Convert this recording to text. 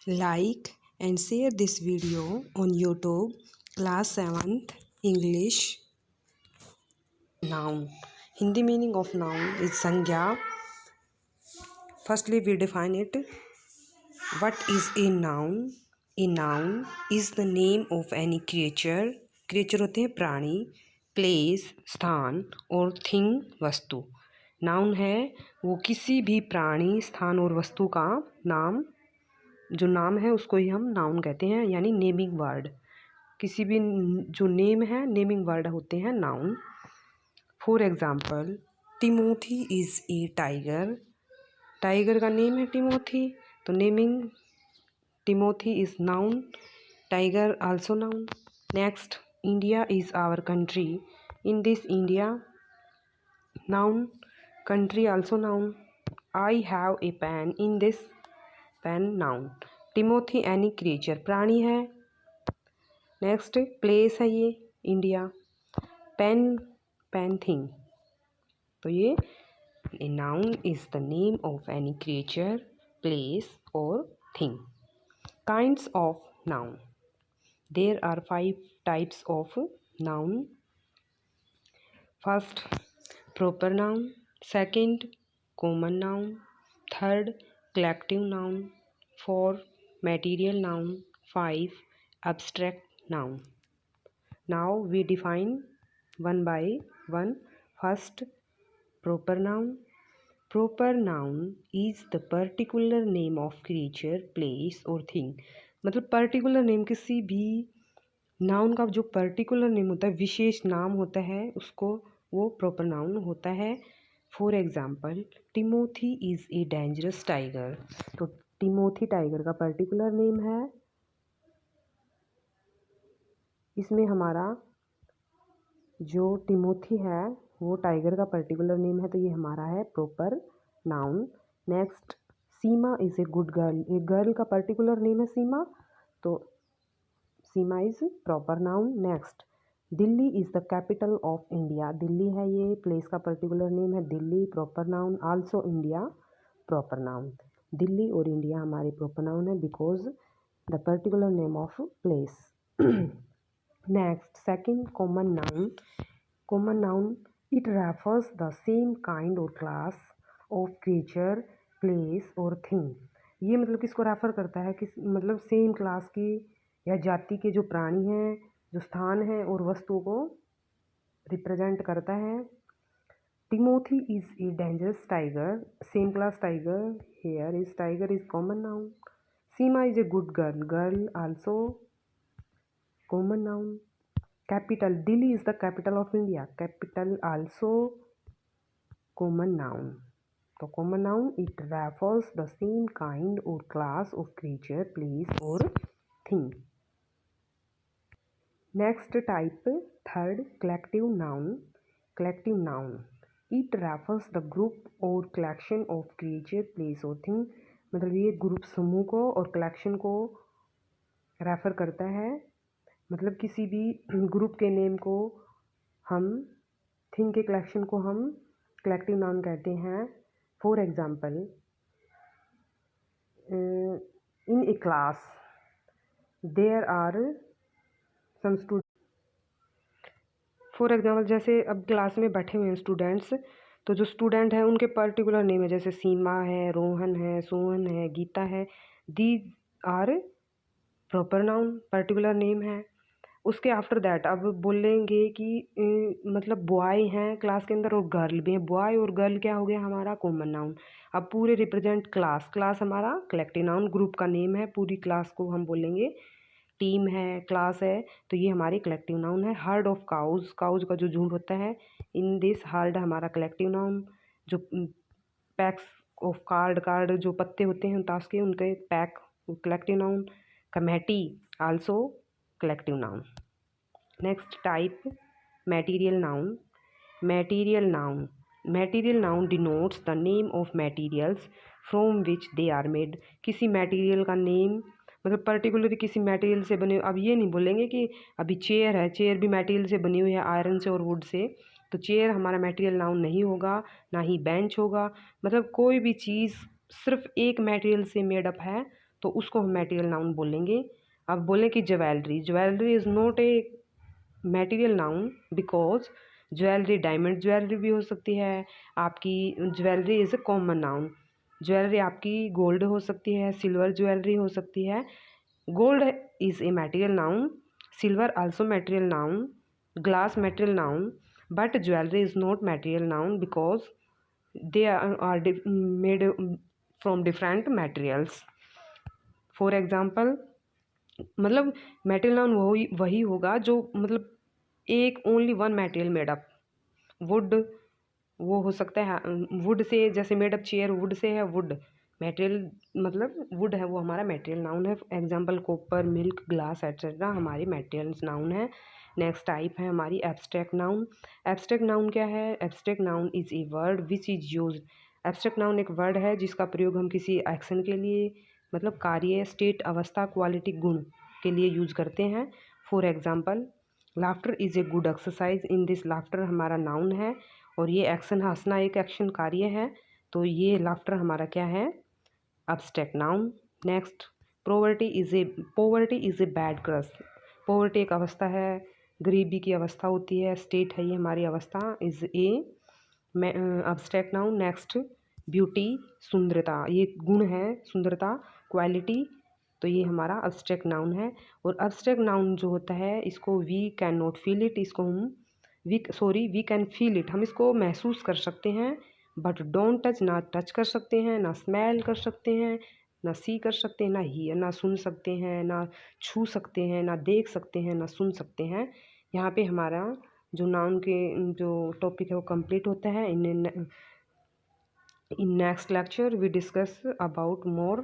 Like and share this video on YouTube. Class 7th English. Noun. Hindi meaning of noun is संज्ञा. Firstly, we define it. What is a noun? A noun is the name of any creature. Creature होते हैं प्राणी, place स्थान और thing वस्तु. Noun है वो किसी भी प्राणी स्थान और वस्तु का नाम, जो नाम है उसको ही हम नाउन कहते हैं, यानी नेमिंग वर्ड. किसी भी जो नेम है नेमिंग वर्ड होते हैं noun. For example, Timothy is a tiger. Tiger का नेम है टिमोथी, तो naming Timothy is noun, tiger also noun. Next, India is our country. In this India, noun. Country also noun. I have a pen. In this pen, noun. Timothy any creature, प्राणी है. Next, place है ये India. Pen, pen thing. तो ये a noun is the name of any creature, place और thing. Kinds of noun. There are 5 types of noun. First, proper noun. Second, common noun. Third, collective noun. 4, material noun. 5, abstract noun. Now we define one by one. First, proper noun. Proper noun is the particular name of creature, place or thing. मतलब particular name, किसी भी noun का जो particular name होता है, विशेष नाम होता है, उसको वो प्रॉपर नाउन होता है. For example, Timothy is a dangerous tiger. तो टिमोथी टाइगर का पर्टिकुलर नेम है. इसमें हमारा जो टिमोथी है वो टाइगर का पर्टिकुलर नेम है, तो ये हमारा है proper noun. Next, Seema is a good girl. एक गर्ल का पर्टिकुलर नेम है सीमा, तो Seema is proper noun. Next, Delhi is the capital of India. Delhi है ये प्लेस का पर्टिकुलर नेम है. Delhi proper noun. Also India proper noun. Delhi और इंडिया हमारे प्रॉपर नाउन है because the particular name of place. Next, second, common noun. Common noun, it refers the same kind और class of creature, place और thing. ये मतलब किसको refer करता है, किस मतलब सेम क्लास की या जाति के जो प्राणी हैं, जो स्थान है और वस्तुओं को रिप्रेजेंट करता है. Timothy is a dangerous tiger. Same class tiger. Here is tiger is common noun. Seema is a good girl. Girl also common noun. Capital, Delhi is the capital of India. Capital also common noun. तो common noun, it refers the same kind और class of creature, place और thing. Next type, third, collective noun. Collective noun, it refers the group और collection of creature, place और thing. मतलब ये group, समूह को और कलेक्शन को रेफर करता है. मतलब किसी भी ग्रुप के नेम को हम, थिंग के कलेक्शन को हम कलेक्टिव नाउन कहते हैं. For example, in a class there are some student. For example, जैसे अब क्लास में बैठे हुए हैं स्टूडेंट्स, तो जो स्टूडेंट हैं उनके पर्टिकुलर नेम है, जैसे सीमा है, रोहन है, सोहन है, गीता है. These are proper noun, particular name है. उसके आफ्टर दैट अब बोलेंगे कि मतलब बॉय हैं क्लास के अंदर और गर्ल भी है. बॉय और गर्ल क्या हो गया हमारा कॉमन नाउन. अब पूरे रिप्रेजेंट क्लास. क्लास हमारा कलेक्टिव नाउन, ग्रुप का नेम है. पूरी क्लास को हम बोलेंगे टीम है, क्लास है, तो ये हमारी कलेक्टिव नाउन है. Herd of cows. काउज का जो झुंड होता है, इन दिस हर्ड हमारा कलेक्टिव नाउन. जो पैक्स ऑफ कार्ड, कार्ड जो पत्ते होते हैं ताश के, उनके pack collective noun. Committee also collective noun. Next type, material noun. Material noun. Material noun denotes the name of materials from which they are made. किसी material का नेम, मतलब पर्टिकुलरली किसी मटेरियल से बने. अब ये नहीं बोलेंगे कि अभी चेयर है, चेयर भी मटेरियल से बनी हुई है, आयरन से और वुड से, तो चेयर हमारा मटेरियल नाउन नहीं होगा. ना ही बेंच होगा. मतलब कोई भी चीज़ सिर्फ एक मटेरियल से मेड अप है तो उसको हम मटेरियल नाउन बोलेंगे। अब बोलें कि jewellery, jewellery is not a material noun because jewellery diamond jewellery भी हो सकती है आपकी। Jewellery is a common noun, jewellery आपकी गोल्ड हो सकती है, सिल्वर ज्वेलरी हो सकती है। Gold is a material noun, silver also material noun, glass material noun, but jewelry is not material noun because they are made from different materials. For example, मतलब material noun वही होगा जो मतलब एक only one material made up. Would वो हो सकता है वुड से, जैसे made up chair would say है, वुड मटेरियल मतलब वुड है, वो हमारा मटेरियल नाउन है। Example copper, milk, glass etcetera हमारी मटेरियल्स नाउन है। नेक्स्ट टाइप है हमारी एब्स्ट्रैक्ट नाउन। एब्स्ट्रैक्ट नाउन क्या है? Abstract noun is a word which is use. Abstract noun एक वर्ड है जिसका प्रयोग हम किसी एक्शन के लिए मतलब कार्य, स्टेट, अवस्था, क्वालिटी, गुण के लिए यूज करते हैं। For example laughter is a good exercise. In this laughter हमारा नाउन है और ये एक्शन, हंसना एक एक्शन कार्य है, तो ये लाफ्टर हमारा क्या है? Abstract noun. Next poverty is a bad cross. Poverty एक अवस्था है, गरीबी की अवस्था होती है, स्टेट है ये हमारी अवस्था, is a abstract noun. Next beauty, सुंदरता, ये गुण है, सुंदरता, क्वालिटी, तो ये हमारा एब्स्ट्रैक्ट नाउन है। और एब्स्ट्रैक्ट नाउन जो होता है इसको we can not feel it, इसको हम वी कैन फील इट, हम इसको महसूस कर सकते हैं, बट डोंट टच, ना टच कर सकते हैं, ना स्मेल कर सकते हैं, ना सी कर सकते हैं, ना हियर, ना सुन सकते हैं, ना छू सकते हैं, ना देख सकते हैं, ना सुन सकते हैं। यहाँ पे हमारा जो नाउन के जो टॉपिक है वो कंप्लीट होता है। In next lecture we discuss about more